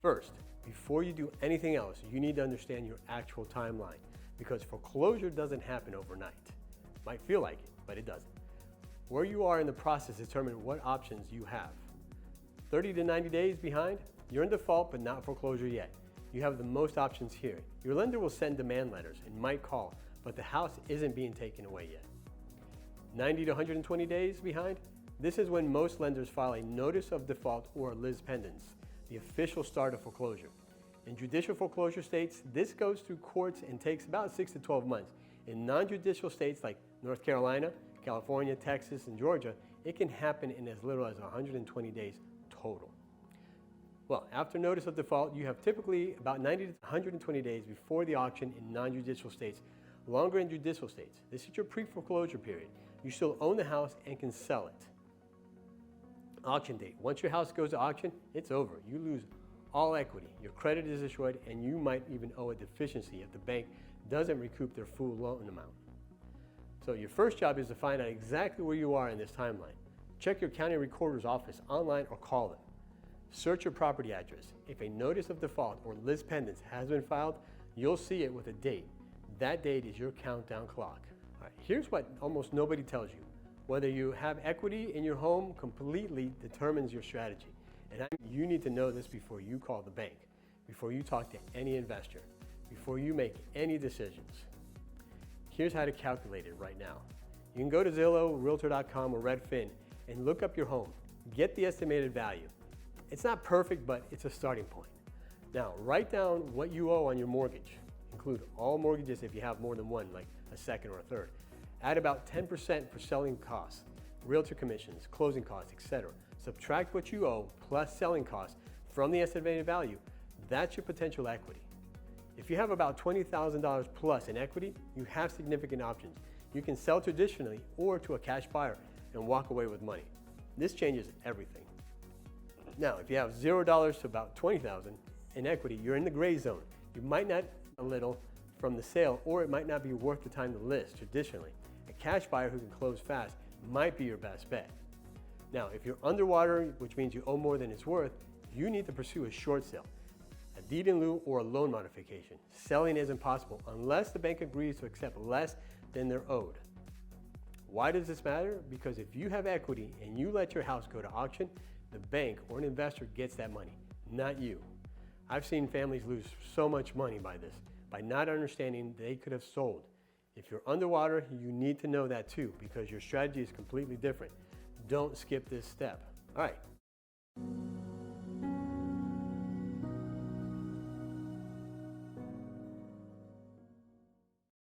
First, before you do anything else, you need to understand your actual timeline because foreclosure doesn't happen overnight. Might feel like it, but it doesn't. Where you are in the process determines what options you have. 30 to 90 days behind, you're in default but not foreclosure yet. You have the most options here. Your lender will send demand letters and might call, but the house isn't being taken away yet. 90 to 120 days behind, this is when most lenders file a notice of default or lis pendens, the official start of foreclosure. In judicial foreclosure states, this goes through courts and takes about 6 to 12 months. In non-judicial states like North Carolina, California, Texas, and Georgia, it can happen in as little as 120 days total. Well, after notice of default, you have typically about 90 to 120 days before the auction in non-judicial states, longer in judicial states. This is your pre-foreclosure period. You still own the house and can sell it. Auction date. Once your house goes to auction, it's over. You lose all equity. Your credit is destroyed, and you might even owe a deficiency if the bank doesn't recoup their full loan amount. So your first job is to find out exactly where you are in this timeline. Check your county recorder's office online or call them. Search your property address. If a notice of default or lis pendens has been filed, you'll see it with a date. That date is your countdown clock. All right, here's what almost nobody tells you. Whether you have equity in your home completely determines your strategy. And you need to know this before you call the bank, before you talk to any investor, before you make any decisions. Here's how to calculate it right now. You can go to Zillow, Realtor.com, or Redfin and look up your home. Get the estimated value. It's not perfect, but it's a starting point. Now, write down what you owe on your mortgage. Include all mortgages if you have more than one, like a second or a third. Add about 10% for selling costs, realtor commissions, closing costs, etc. Subtract what you owe plus selling costs from the estimated value. That's your potential equity. If you have about $20,000 plus in equity, you have significant options. You can sell traditionally or to a cash buyer and walk away with money. This changes everything. Now, if you have $0 to about $20,000 in equity, you're in the gray zone. You might not a little from the sale, or it might not be worth the time to list traditionally. A cash buyer who can close fast might be your best bet. Now, if you're underwater, which means you owe more than it's worth, you need to pursue a short sale, a deed in lieu, or a loan modification. Selling isn't possible unless the bank agrees to accept less than they're owed. Why does this matter? Because if you have equity and you let your house go to auction, the bank or an investor gets that money, not you. I've seen families lose so much money by this, by not understanding they could have sold. If you're underwater, you need to know that too, because your strategy is completely different. Don't skip this step. All right.